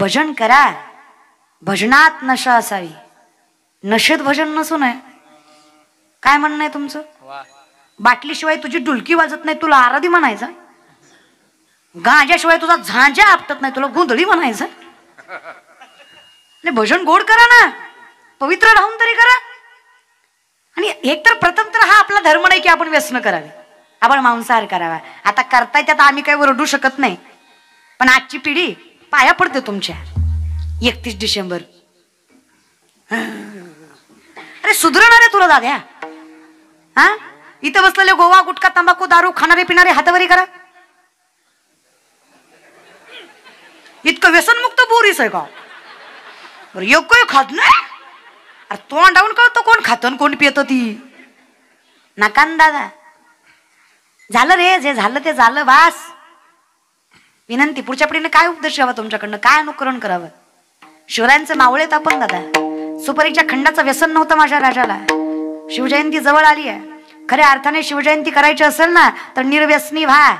भजन करा, भजनात नशा असावी, नशेत भजन नसू नये. काय म्हणणं आहे तुमचं? बाटलीशिवाय तुझी डुलकी वाजत नाही तुला आराधी म्हणायचं, गांजाशिवाय तुझा झांजा आपटत नाही तुला गोंधळी म्हणायचं. भजन गोड करा ना, पवित्र राहून तरी करा. आणि एक तर प्रथम तर हा आपला धर्म नाही की आपण व्यसन करावे, आपण मांसाहार करावा. आता करताय त्यात आम्ही काही ओरडू शकत नाही, पण आजची पिढी पाया पडते तुमच्या. 31 डिसेंबर अरे सुधरणार आहे तुला दाद्या. हा इथं बसलेले गोवा गुटखा तंबाखू दारू खाणारे पिणारे हातावरी करा. इतकं व्यसनमुक्त बोरीस आहे का? योग्य खात नाही. अरे तोंडावून कळतं कोण खातं कोण पियतं ती. नकान दादा, झालं रे, जे झालं ते झालं बास. विनंती, पुढच्या पिढीने काय उपदेश यावा तुमच्याकडनं, काय अनुकरण करावं. शिवरायांचे मावळेत आपण दादा. सुपारीच्या खंडाचं व्यसन नव्हतं माझ्या राजाला. शिवजयंती जवळ आली आहे, खऱ्या अर्थाने शिवजयंती करायची असेल ना तर निर्व्यसनी व्हा.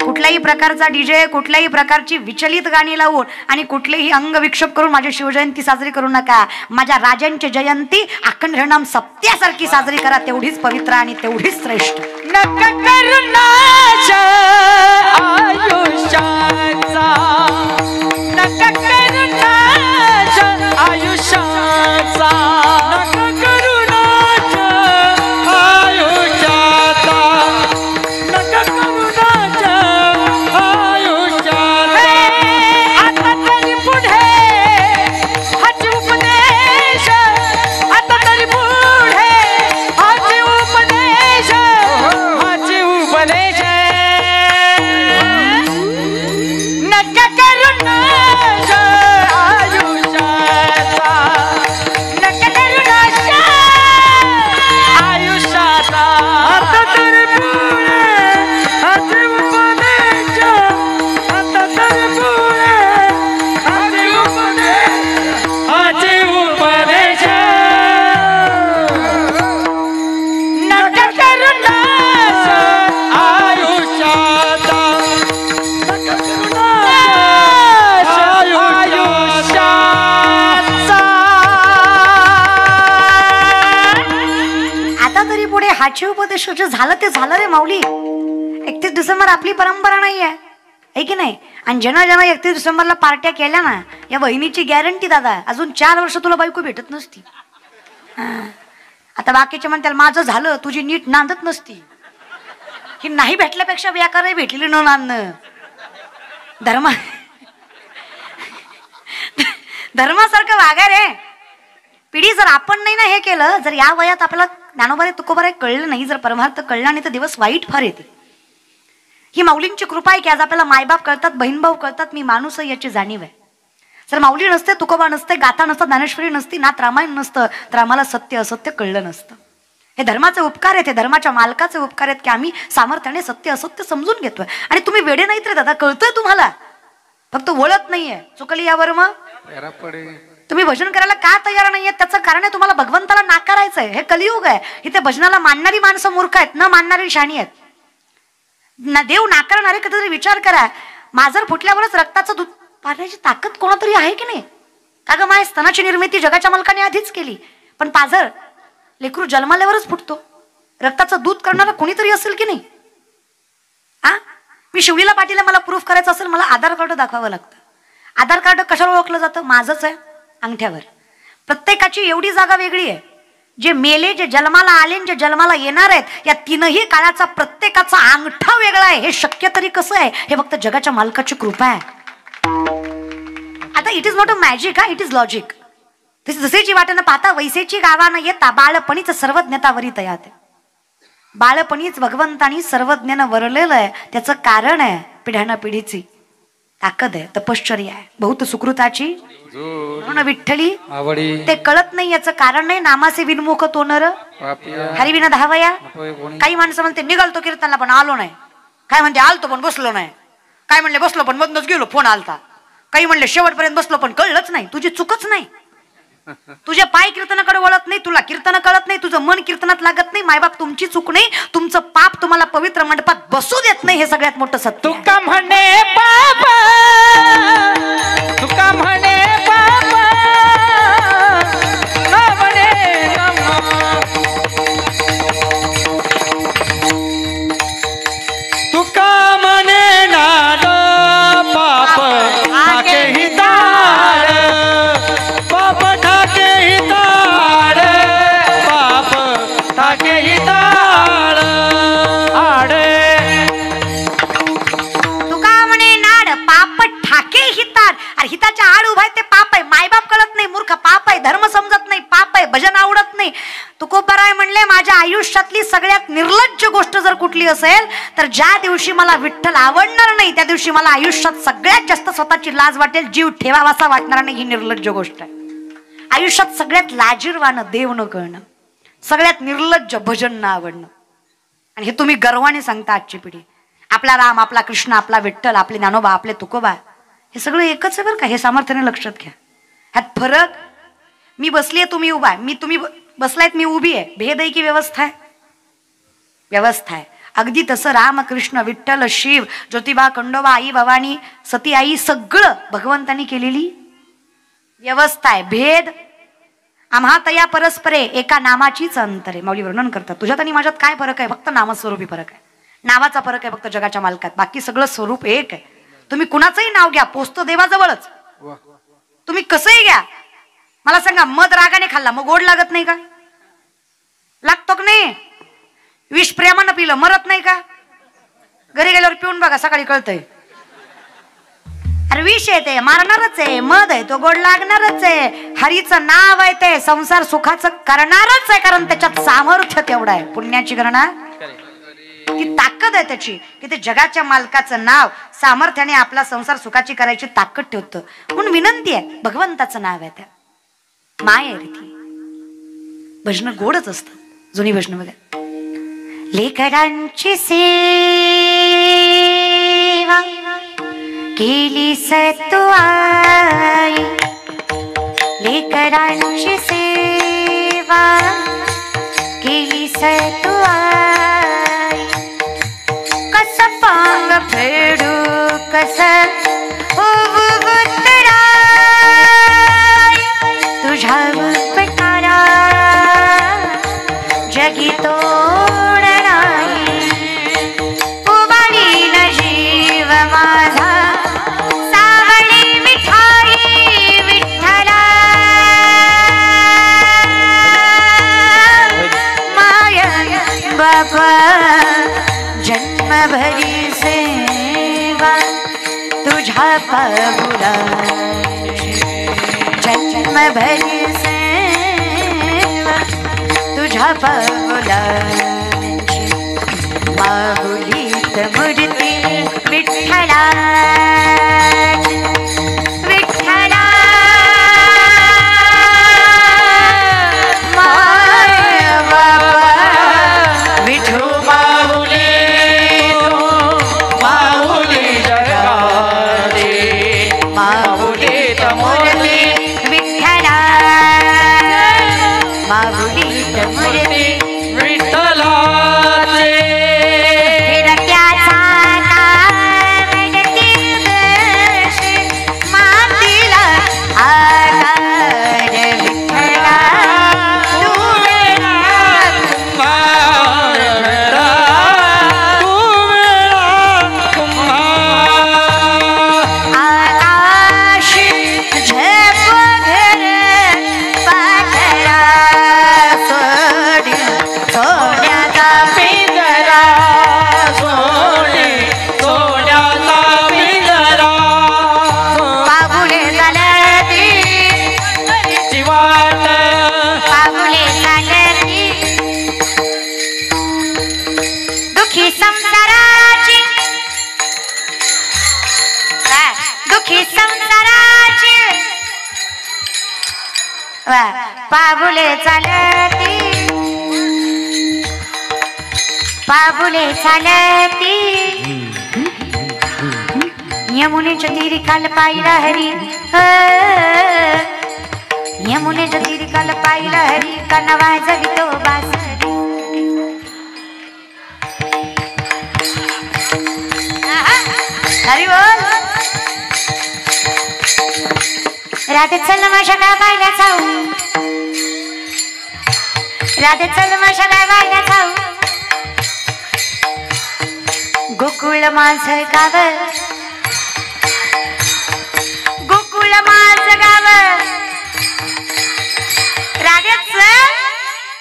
कुठल्याही प्रकारचा डीजे, कुठल्याही प्रकारची विचलित गाणी लावून आणि कुठलेही अंगविक्षेप करून माझी शिवजयंती साजरी करू नका. माझ्या राजांची जयंती अखंड हरिनाम सप्त्यासारखी साजरी करा, तेवढीच पवित्र आणि तेवढीच श्रेष्ठ. नका करू नाश आयुष्याचा, नका करू नाश आयुष्याचा, नका करू नाश आयुष्याचा, नका करू नाश आयुष्याचा. आता तरी पुढे हाची उपदेश, आता तरी पुढे हाची उपदेश, हाची उपदेश. नका करू नाश आयुष्याचा, नका करू नाश आयुष्याचा. आता तरी पुढे हाची उपदेश, आता तरी पुढे हाची उपदेश, हाची उपदेश. नका करू नाश आयुष्याचा, नका करू नाश आयुष्याचा. आता तरी पुढे हाची उपदेश झालं ते झालं रे माऊली. 31 डिसेंबर आपली परंपरा नाही आहे की नाही. आणि ज्यांना 31 डिसेंबरला पार्ट्या केल्या ना, या बहिणीची गॅरंटी दादा अजून 4 वर्ष तुला बायको भेटत नसती. आता बाकीचे म्हणतात माझं झालं, तुझी नीट नांदत नसती. की नाही भेटल्यापेक्षा व्याकार भेटलेली न नांदणं धर्मासारखं वागा रे. पिढी जर आपण नाही ना हे केलं, जर या वयात आपल्याला ज्ञानोबा तुकोबा कळलं नाही, जर परमार्थ कळला नाही तर दिवस वाईट फार येते. ही माऊलींची कृपा आहे की आज आपल्याला मायबाप कळतात, बहीण भाऊ कळतात, मी माणूस आहे याची जाणीव आहे. जर माऊली नसते, तुकोबा नसते, गाथा नसतं, ज्ञानेश्वरी नसती, नाथ रामायण नसतं, तर आम्हाला सत्य असत्य कळलं नसतं. हे धर्माचे उपकार आहेत, हे धर्माच्या मालकाचे उपकार आहेत की आम्ही सामर्थ्याने सत्य असत्य समजून घेतोय. आणि तुम्ही वेडे नाहीत रे दादा, कळतंय तुम्हाला, फक्त वळत नाहीये. चुकली यावर मग तुम्ही भजन करायला का तयार नाहीये, त्याचं कारण आहे तुम्हाला भगवंताला नाकारायचंय. हे कलियुग आहे, इथे भजनाला मानणारी माणसं मूर्ख आहेत, न मानणारी शाणी आहेत. देव नाकारणारे कधीतरी विचार करा. माजर फुटल्यावरच रक्ताचं दूध पाण्याची ताकद कोणातरी आहे की नाही? का ग माय, स्तनाची निर्मिती जगाच्या मालकाने आधीच केली, पण पाझर लेकरू जन्माल्यावरच फुटतो. रक्ताचं दूध करणारा कोणीतरी असेल की नाही? मी शिवलीला पाटील, मला प्रूफ करायचं असेल मला आधार कार्ड दाखवावं लागतं. आधार कार्ड कशावर ओळखलं जातं? माझंच आहे अंगठ्यावर. प्रत्येकाची एवढी जागा वेगळी आहे. जे मेले, जे जन्माला आले, जे जन्माला येणार आहेत, या तीनही काळाचा प्रत्येकाचा अंगठा वेगळा आहे. हे शक्य तरी कसं आहे? हे फक्त जगाच्या मालकाची कृपा आहे. आता it is not a magic, it is logic. जसेची वाटेनं पाहता वैसेची गावानं येता, बाळपणीच सर्वज्ञता वरीत यात. बाळपणीच भगवंतानी सर्वज्ञानं वरलेलं आहे. त्याचं कारण आहे पिढ्याना पिढीची ताकद आहे, तपश्चर्या आहे, बहुत सुकृताची विठ्ठली ते कळत नाही. याचं कारण नाही नामाचे विनमुख तोनर हरिविना धावया. काही माणसं म्हणते निघालतो कीर्तनला पण आलो नाही, काय म्हणते आलतो पण बसलो नाही, काय म्हणले बसलो पण मधनच गेलो फोन आलता, काही म्हणले शेवटपर्यंत बसलो पण कळलंच नाही. तुझी चुकच नाही, तुझे पाय कीर्तनाकडे वळत नाही, तुला कीर्तन कळत नाही, तुझं मन कीर्तनात लागत नाही. मायबाप तुमची चूक नाही, तुमचं पाप तुम्हाला पवित्र मंडपात बसू देत नाही. हे सगळ्यात मोठं सत्य. तुका म्हणे बाबा, तुका म्हणे अरे हिताच्या आड उभाय ते पाप आहे, मायबाप कळत नाही मूर्ख पाप आहे, धर्म समजत नाही पाप आहे, भजन आवडत नाही. तुकोबाराय म्हणले माझ्या आयुष्यातली सगळ्यात निर्लज्ज गोष्ट जर कुठली असेल तर ज्या दिवशी मला विठ्ठल आवडणार नाही त्या दिवशी मला आयुष्यात सगळ्यात जास्त स्वतःची लाज वाटेल, जीव ठेवावासा वाटणार नाही. ही निर्लज्ज गोष्ट आहे. आयुष्यात सगळ्यात लाजीरवानं देव न कळणं, सगळ्यात निर्लज्ज भजन न आवडणं. आणि हे तुम्ही गर्वाने सांगता आजची पिढी. आपला राम, आपला कृष्ण, आपला विठ्ठल, आपले ज्ञानोबा, आपले तुकोबा हे सगळं एकच आहे बरं का. हे सामर्थ्याने लक्षात घ्या. ह्यात फरक, मी बसली आहे तुम्ही उभा आहे, मी तुम्ही बसलायत मी उभी आहे, भेद आहे की व्यवस्था आहे? व्यवस्था आहे. अगदी तसं राम कृष्ण विठ्ठल शिव ज्योतिबा खंडोबा आई भवानी सती आई सगळं भगवंतांनी केलेली व्यवस्था आहे. भेद आम्हा तया परस्परे एका नामाचीच अंतरे. माऊली वर्णन करतात तुझ्यात आणि माझ्यात काय फरक आहे? फक्त नामस्वरूपी फरक आहे. नावाचा फरक आहे फक्त जगाच्या मालकात, बाकी सगळं स्वरूप एक आहे. तुम्ही कुणाचंही नाव घ्या पोचतो देवाजवळच. तुम्ही कसंही घ्या. मला सांगा मध रागाने खाल्ला मग गोड लागत नाही का? लागतो की नाही? विष प्रेमानं पिलं मरत नाही का? घरी गेल्यावर पिऊन बघा सकाळी कळतंय. अरे विष आहे ते मारणारच आहे, मध आहे तो गोड लागणारच आहे. हरीचं नाव आहे ते संसार सुखाचं करणारच आहे, कारण त्याच्यात सामर्थ्य तेवढं आहे. पुण्याची गणना ती ताकद आहे त्याची की ते जगाच्या मालकाचं नाव सामर्थ्याने आपला संसार सुखाची करायची ताकद ठेवतं. म्हणून विनंती आहे, भगवंताचं नाव आहे त्या माय आहे ती. भजन गोडच असतं. जुनी भजन बघा. लेकरांची सेवा केली सतुआई, लेकरांची सेवा केली सतुआई. कस पांग फेडू कस उतराई, तुझ्या उपकारा जगी तोड नाही. उबाळीन जीव माझा सावळी मिठाई विठ्ठला, माया बाबा जन्मभरी सेवा तुझ्या पाऊलाची, जन्मभरी सेवा तुझ्या पाऊलाची. माऊलीत मूर्ती विठ्ठला विठ्ठला, माय बाबा विठू माऊली माऊली जगाची, माऊलीत मूर्ती विठ्ठला, माऊलीत मूर्ती विठ्ठलाचे. फिरत्याचा नावडती दर्शी मातीला आधार विठ्ठला, तू वेळा कुंभार वेळा, तू वेळा कुंभार. आकाश झेप घर पाठरा सोडी सोन्याचा पिंजरा सोने सोन्याचा पिंजरा, पाहुणे झालती जीवात पाहुणे झालती दुखी संसाराची, दुखी संसाराची पाहुले चालती, पाहुले चालती. यमुनेच्या तीरी काल पाहिला हरी, यमुनेच्या तीरी काल पाहिला हरी, काना वाजवितो बासरी. हरी बोल. राधे चल माझ्या गावाला जाऊ, राधे चल माझ्या गावाला जाऊ, गोकुळ माझं गाव, गोकुळ माझं गाव. राधे चल,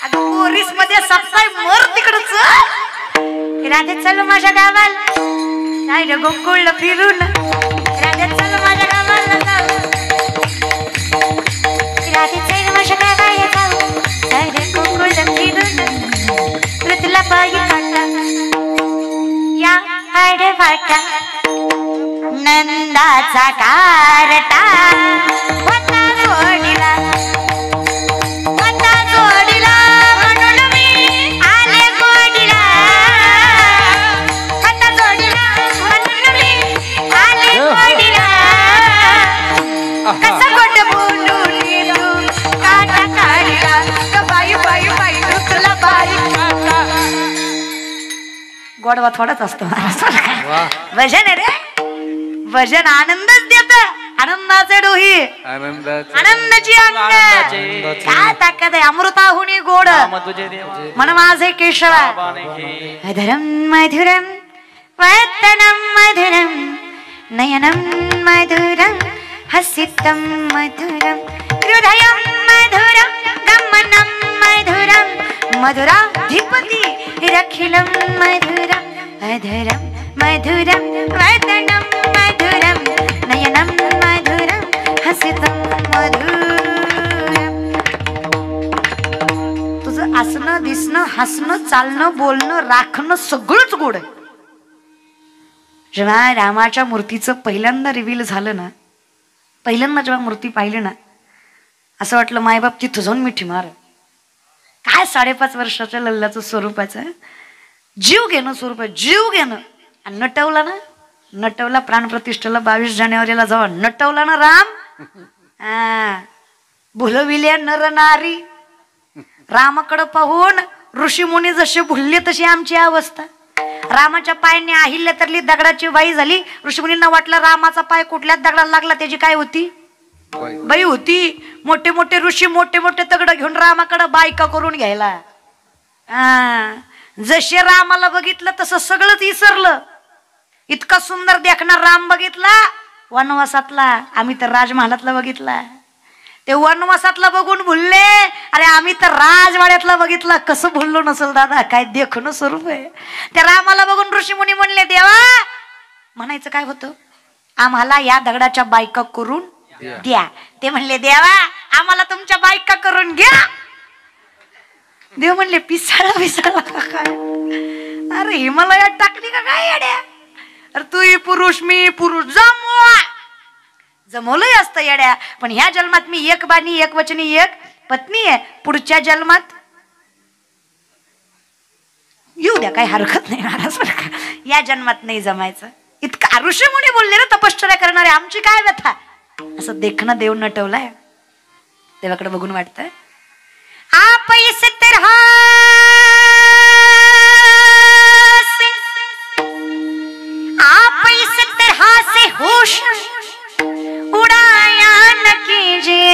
अगं पोरीस मध्ये सप्ताय मर तिकडच. राधे चल माझ्या गावाला, नाही रे गोकुळ फिरून, राधे चल माझ्या गावाला जाऊ. कसं गोड बोलून तू काटा काढला ग बाई बाई बाई तुला बाई गोडवा थोडाच असतो भजन आहे रे भजन आनंदच देत आनंदाचे डोही आनंदाची अंग काय ताकद आहे अमृताहुनी गोड मन माझे केशवा मधुरम मधुरम वतनम मधुरम नयनम मधुरम हसितम मधुरम हृदयम मधुरम गमनम मधुरम मधुराधिपति रखिलम मधुरम अधरम मधुरम वदनम मधुरम नयनम मधुरम हसितम मधुरम तुझं असणं दिसणं हसणं चालणं बोलणं राखणं सगळंच गोड आहे. जेव्हा रामाच्या मूर्तीचं पहिल्यांदा रिव्हील झालं ना पहिल्यांदा जेव्हा मूर्ती पाहिली ना असं वाटलं मायबाप तिथं जाऊन मिठी मार काय 5.5 वर्षाच्या लल्लाचं स्वरूपाचं जीव घेणं स्वरूप आहे जीव घेणं आणि नटवला ना नटवला प्राणप्रतिष्ठेला 22 जानेवारीला जेव्हा नटवला ना राम भुलविल्या नर नारी रामाकडं पाहून ऋषीमुनी जसे भुलले तशी आमची अवस्था रामाच्या पायाने अहिल्या तरली दगडाची बाई झाली ऋषीमुनींना वाटलं रामाचा पाय कुठल्याच दगडाला लागला त्याची काय होती बाई होती मोठे मोठे ऋषी मोठे मोठे दगड घेऊन रामाकडे बायका करून घ्यायला जसे रामाला बघितलं तसं सगळंच विसरलं इतका सुंदर देखणार राम बघितला वनवासातला आम्ही तर राजमहालातला बघितला ते वनवासातला बघून भुलले अरे आम्ही तर राजवाड्यातला बघितला कसं भुललो नसल दादा काय देखणं स्वरूप आहे त्या रामाला बघून ऋषीमुनी म्हणले देवा म्हणायचं काय होतं आम्हाला या दगडाच्या बायका करून द्या ते म्हणले देवा आम्हाला तुमच्या बायका करून घ्या देव म्हणले पिसाळा पिसाळा काय अरे हिमालयात टाकली का काय येड्या अरे तू पुरुष मी पुरुष जमवलंय असतं येड्या पण ह्या जन्मात मी एक बाणी एक वचनी एक पत्नी आहे पुढच्या जन्मात येऊ द्या काही हरकत नाही महाराज या जन्मात नाही जमायचं इतका ऋषीमुनी बोलले ना तपश्चर्या करणारे आमची काय व्यथा असं देखणं देव नटवलाय देवाकडे बघून वाटतंय आप इस तरह से होश उड़ाया न कीजिए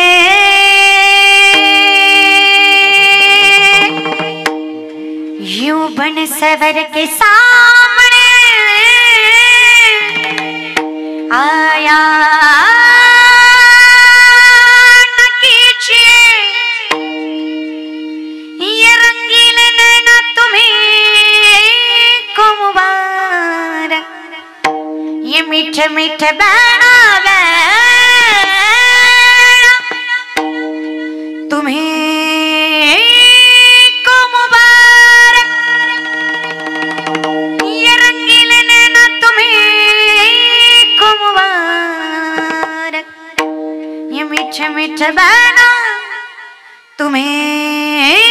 यूं बन सवर के सामने आया न कीजिए ये रंगीन नैना तुम्हें को मुबारक ये मीठे मीठे बैना तुम्हें को मुबारक ये रंगीले नैना तुम्हें को मुबारक ये मीठे मीठे बैना तुम्हें